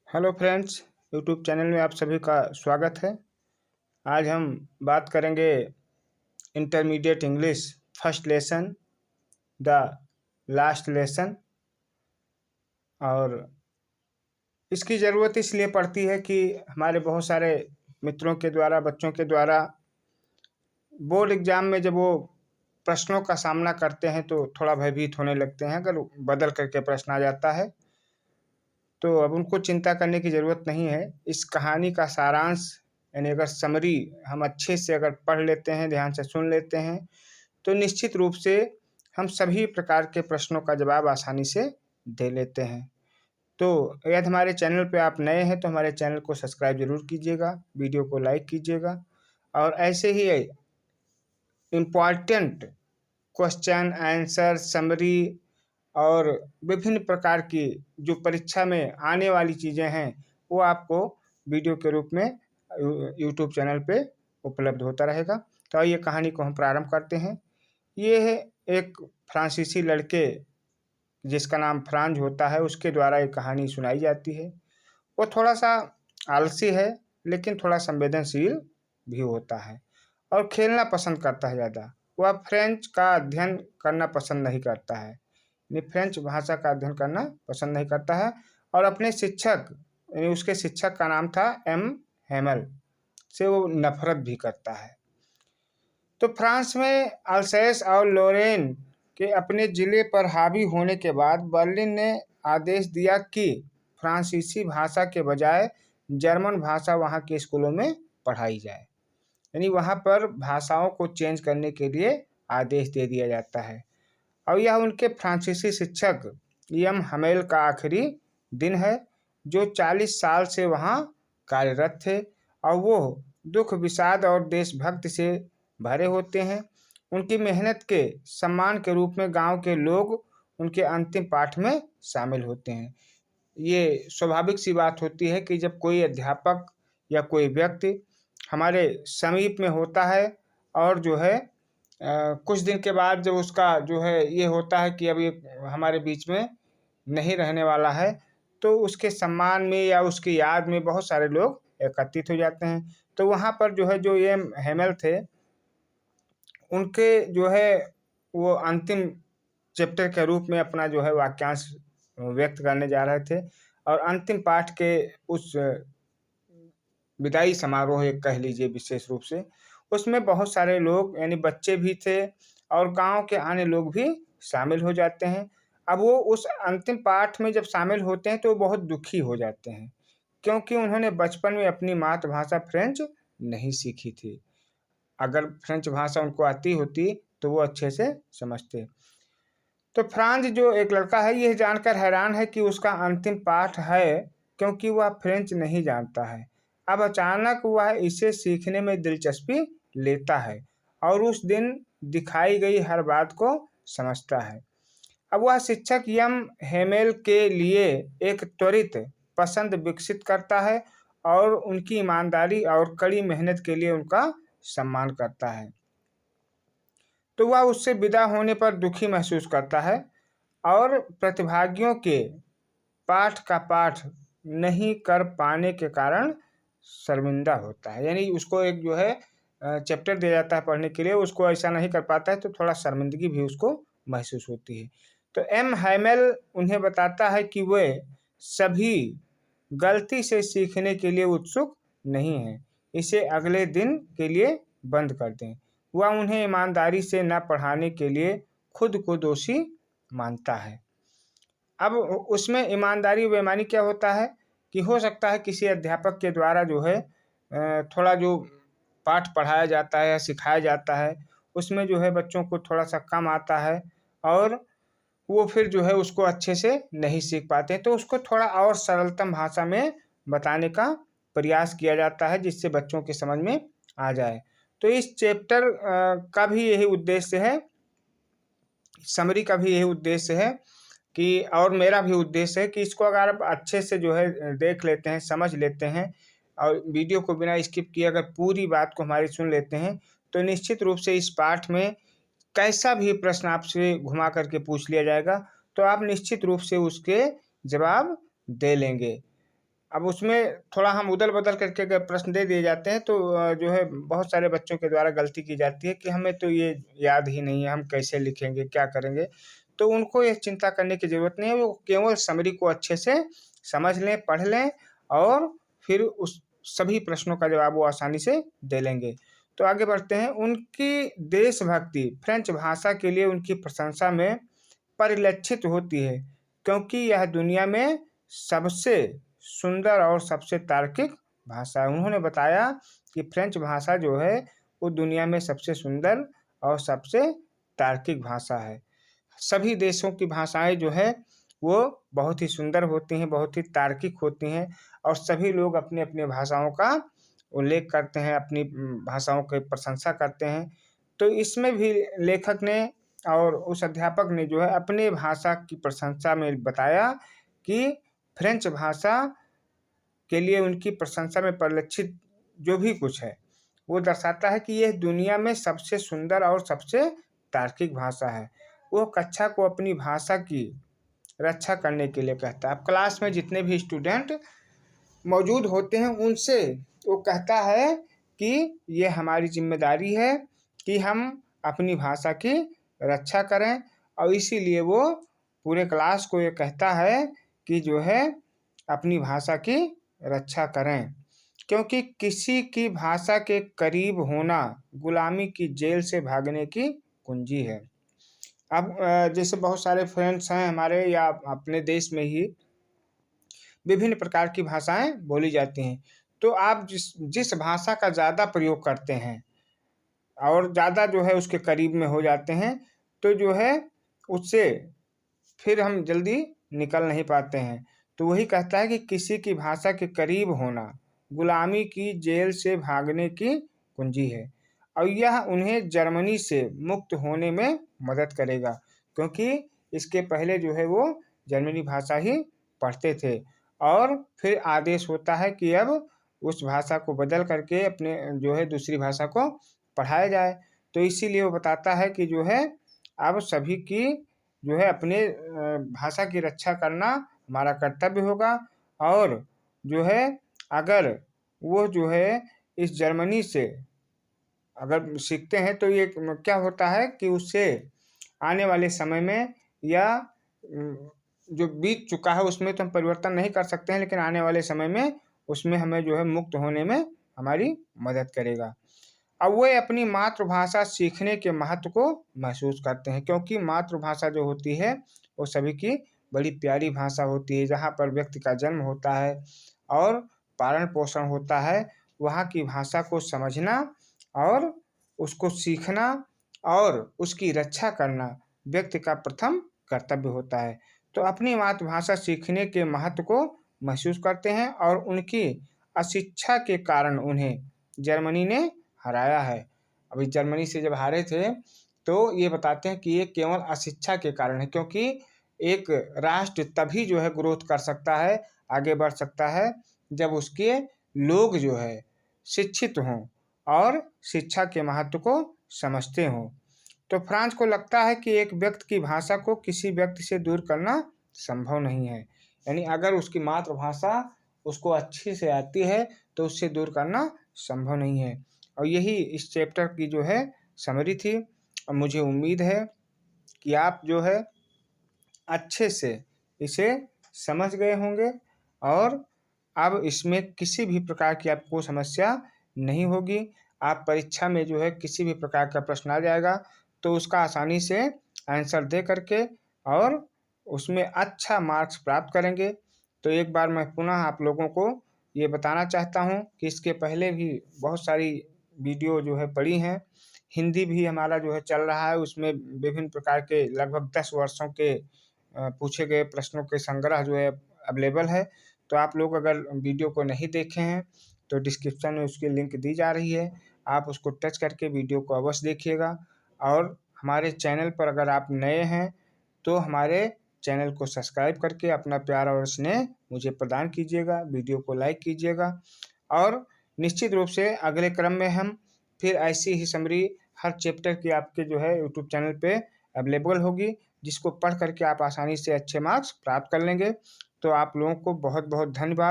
Hello friends, YouTube channel में आप सभी का स्वागत है। आज हम बात करेंगे intermediate English first lesson, the last lesson. और इसकी ज़रूरत इसलिए पड़ती है कि हमारे बहुत सारे मित्रों के द्वारा, बच्चों के द्वारा बोर्ड एग्ज़ाम में जब वो प्रश्नों का सामना करते हैं तो थोड़ा भयभीत होने लगते हैं अगर बदल करके प्रश्न आ जाता है। तो अब उनको चिंता करने की ज़रूरत नहीं है। इस कहानी का सारांश यानी अगर समरी हम अच्छे से अगर पढ़ लेते हैं, ध्यान से सुन लेते हैं, तो निश्चित रूप से हम सभी प्रकार के प्रश्नों का जवाब आसानी से दे लेते हैं। तो यदि हमारे चैनल पे आप नए हैं तो हमारे चैनल को सब्सक्राइब ज़रूर कीजिएगा, वीडियो को लाइक कीजिएगा और ऐसे ही इम्पॉर्टेंट क्वेश्चन आंसर समरी और विभिन्न प्रकार की जो परीक्षा में आने वाली चीज़ें हैं वो आपको वीडियो के रूप में यूट्यूब चैनल पे उपलब्ध होता रहेगा। तो आइए कहानी को हम प्रारंभ करते हैं। ये है एक फ्रांसीसी लड़के जिसका नाम फ्रांज होता है, उसके द्वारा एक कहानी सुनाई जाती है। वो थोड़ा सा आलसी है लेकिन थोड़ा संवेदनशील भी होता है और खेलना पसंद करता है ज़्यादा। वह फ्रेंच का अध्ययन करना पसंद नहीं करता है, यानी फ्रेंच भाषा का अध्ययन करना पसंद नहीं करता है और अपने शिक्षक यानी उसके शिक्षक का नाम था एम हेमल से वो नफरत भी करता है। तो फ्रांस में अल्सैस और लोरेन के अपने ज़िले पर हावी होने के बाद बर्लिन ने आदेश दिया कि फ्रांसीसी भाषा के बजाय जर्मन भाषा वहाँ के स्कूलों में पढ़ाई जाए, यानी वहाँ पर भाषाओं को चेंज करने के लिए आदेश दे दिया जाता है। और यह उनके फ्रांसीसी शिक्षक एम हेमल का आखिरी दिन है, जो 40 साल से वहाँ कार्यरत थे और वो दुख विषाद और देशभक्ति से भरे होते हैं। उनकी मेहनत के सम्मान के रूप में गांव के लोग उनके अंतिम पाठ में शामिल होते हैं। ये स्वाभाविक सी बात होती है कि जब कोई अध्यापक या कोई व्यक्ति हमारे समीप में होता है और जो है कुछ दिन के बाद जब उसका जो है ये होता है कि अब ये हमारे बीच में नहीं रहने वाला है, तो उसके सम्मान में या उसकी याद में बहुत सारे लोग एकत्रित हो जाते हैं। तो वहाँ पर जो है जो ये हेमल थे, उनके जो है वो अंतिम चैप्टर के रूप में अपना जो है वाक्यांश व्यक्त करने जा रहे थे और अंतिम पाठ के उस विदाई समारोह एक कह लीजिए विशेष रूप से, उसमें बहुत सारे लोग यानी बच्चे भी थे और गांव के अन्य लोग भी शामिल हो जाते हैं। अब वो उस अंतिम पाठ में जब शामिल होते हैं तो वो बहुत दुखी हो जाते हैं, क्योंकि उन्होंने बचपन में अपनी मातृभाषा फ्रेंच नहीं सीखी थी। अगर फ्रेंच भाषा उनको आती होती तो वो अच्छे से समझते। तो फ्रांज जो एक लड़का है, यह जानकर हैरान है कि उसका अंतिम पाठ है, क्योंकि वह फ्रेंच नहीं जानता है। अब अचानक वह इसे सीखने में दिलचस्पी लेता है और उस दिन दिखाई गई हर बात को समझता है। अब वह शिक्षक यम हेमेल के लिए एक त्वरित पसंद विकसित करता है और उनकी ईमानदारी और कड़ी मेहनत के लिए उनका सम्मान करता है। तो वह उससे विदा होने पर दुखी महसूस करता है और प्रतिभागियों के पाठ का पाठ नहीं कर पाने के कारण शर्मिंदा होता है। यानी उसको एक जो है चैप्टर दिया जाता है पढ़ने के लिए, उसको ऐसा नहीं कर पाता है तो थोड़ा शर्मिंदगी भी उसको महसूस होती है। तो एम हेमल उन्हें बताता है कि वे सभी गलती से सीखने के लिए उत्सुक नहीं हैं, इसे अगले दिन के लिए बंद कर दें। वह उन्हें ईमानदारी से न पढ़ाने के लिए खुद को दोषी मानता है। अब उसमें ईमानदारी बेईमानी क्या होता है कि हो सकता है किसी अध्यापक के द्वारा जो है थोड़ा जो पाठ पढ़ाया जाता है या सिखाया जाता है, उसमें जो है बच्चों को थोड़ा सा कम आता है और वो फिर जो है उसको अच्छे से नहीं सीख पाते हैं, तो उसको थोड़ा और सरलतम भाषा में बताने का प्रयास किया जाता है जिससे बच्चों के समझ में आ जाए। तो इस चैप्टर का भी यही उद्देश्य है, समरी का भी यही उद्देश्य है कि और मेरा भी उद्देश्य है कि इसको अगर आप अच्छे से जो है देख लेते हैं, समझ लेते हैं और वीडियो को बिना स्किप किए अगर पूरी बात को हमारी सुन लेते हैं, तो निश्चित रूप से इस पाठ में कैसा भी प्रश्न आपसे घुमा करके पूछ लिया जाएगा तो आप निश्चित रूप से उसके जवाब दे लेंगे। अब उसमें थोड़ा हम उदल-बदल करके अगर प्रश्न दे दिए जाते हैं तो जो है बहुत सारे बच्चों के द्वारा गलती की जाती है कि हमें तो ये याद ही नहीं है, हम कैसे लिखेंगे, क्या करेंगे? तो उनको ये चिंता करने की ज़रूरत नहीं है, वो केवल समरी को अच्छे से समझ लें, पढ़ लें और फिर उस सभी प्रश्नों का जवाब वो आसानी से दे लेंगे। तो आगे बढ़ते हैं, उनकी देशभक्ति फ्रेंच भाषा के लिए उनकी प्रशंसा में परिलक्षित होती है, क्योंकि यह दुनिया में सबसे सुंदर और सबसे तार्किक भाषा है। उन्होंने बताया कि फ्रेंच भाषा जो है, वो दुनिया में सबसे सुंदर और सबसे तार्किक भाषा है। सभी देशों की भाषाएँ जो है, वो बहुत ही सुंदर होती हैं, बहुत ही तार्किक होती हैं और सभी लोग अपनी-अपनी भाषाओं का उल्लेख करते हैं, अपनी भाषाओं की प्रशंसा करते हैं। तो इसमें भी लेखक ने और उस अध्यापक ने जो है अपनी भाषा की प्रशंसा में बताया कि फ्रेंच भाषा के लिए उनकी प्रशंसा में परिलक्षित जो भी कुछ है, वो दर्शाता है कि यह दुनिया में सबसे सुंदर और सबसे तार्किक भाषा है। वो कक्षा को अपनी भाषा की रक्षा करने के लिए कहता है। अब क्लास में जितने भी स्टूडेंट मौजूद होते हैं उनसे वो कहता है कि ये हमारी ज़िम्मेदारी है कि हम अपनी भाषा की रक्षा करें और इसीलिए वो पूरे क्लास को ये कहता है कि जो है अपनी भाषा की रक्षा करें। क्योंकि किसी की भाषा के करीब होना गुलामी की जेल से भागने की कुंजी है। अब जैसे बहुत सारे फ्रेंड्स हैं हमारे या अपने देश में ही विभिन्न प्रकार की भाषाएँ बोली जाती हैं। तो आप जिस जिस भाषा का ज़्यादा प्रयोग करते हैं और ज़्यादा जो है उसके करीब में हो जाते हैं, तो जो है उससे फिर हम जल्दी निकल नहीं पाते हैं। तो वही कहता है कि किसी की भाषा के करीब होना, गुलामी की जेल से भागने की कुंजी है और यह उन्हें जर्मनी से मुक्त होने में मदद करेगा, क्योंकि इसके पहले जो है वो जर्मनी भाषा ही पढ़ते थे और फिर आदेश होता है कि अब उस भाषा को बदल करके अपने जो है दूसरी भाषा को पढ़ाया जाए। तो इसीलिए वो बताता है कि जो है अब सभी की जो है अपने भाषा की रक्षा करना हमारा कर्तव्य होगा और जो है अगर वो जो है इस जर्मनी से अगर सीखते हैं तो ये क्या होता है कि उससे आने वाले समय में या जो बीत चुका है उसमें तो हम परिवर्तन नहीं कर सकते हैं, लेकिन आने वाले समय में उसमें हमें जो है मुक्त होने में हमारी मदद करेगा। अब वे अपनी मातृभाषा सीखने के महत्व को महसूस करते हैं, क्योंकि मातृभाषा जो होती है वो सभी की बड़ी प्यारी भाषा होती है, जहाँ पर व्यक्ति का जन्म होता है और पालन-पोषण होता है। वहाँ की भाषा को समझना और उसको सीखना और उसकी रक्षा करना व्यक्ति का प्रथम कर्तव्य होता है। तो अपनी मातृभाषा सीखने के महत्व को महसूस करते हैं और उनकी अशिक्षा के कारण उन्हें जर्मनी ने हराया है। अभी जर्मनी से जब हारे थे, तो ये बताते हैं कि ये केवल अशिक्षा के कारण है, क्योंकि एक राष्ट्र तभी जो है ग्रोथ कर सकता है, आगे बढ़ सकता है, जब उसके लोग जो है शिक्षित हों और शिक्षा के महत्व को समझते हों। तो फ्रांस को लगता है कि एक व्यक्ति की भाषा को किसी व्यक्ति से दूर करना संभव नहीं है। यानी अगर उसकी मातृभाषा उसको अच्छी से आती है, तो उससे दूर करना संभव नहीं है। और यही इस चैप्टर की जो है समरी थी और मुझे उम्मीद है कि आप जो है अच्छे से इसे समझ गए होंगे और अब इसमें किसी भी प्रकार की आपको समस्या नहीं होगी। आप परीक्षा में जो है किसी भी प्रकार का प्रश्न आ जाएगा, तो उसका आसानी से आंसर दे करके और उसमें अच्छा मार्क्स प्राप्त करेंगे। तो एक बार मैं पुनः आप लोगों को ये बताना चाहता हूँ कि इसके पहले भी बहुत सारी वीडियो जो है पड़ी हैं। हिंदी भी हमारा जो है चल रहा है, उसमें विभिन्न प्रकार के लगभग 10 वर्षों के पूछे गए प्रश्नों के संग्रह जो है अवेलेबल है। तो आप लोग अगर वीडियो को नहीं देखे हैं, तो डिस्क्रिप्शन में उसकी लिंक दी जा रही है। आप उसको टच करके वीडियो को अवश्य देखिएगा और हमारे चैनल पर अगर आप नए हैं, तो हमारे चैनल को सब्सक्राइब करके अपना प्यार और स्नेह मुझे प्रदान कीजिएगा, वीडियो को लाइक कीजिएगा और निश्चित रूप से अगले क्रम में हम फिर ऐसी ही समरी हर चैप्टर की आपके जो है यूट्यूब चैनल पे अवेलेबल होगी, जिसको पढ़ करके आप आसानी से अच्छे मार्क्स प्राप्त कर लेंगे। तो आप लोगों को बहुत-बहुत धन्यवाद।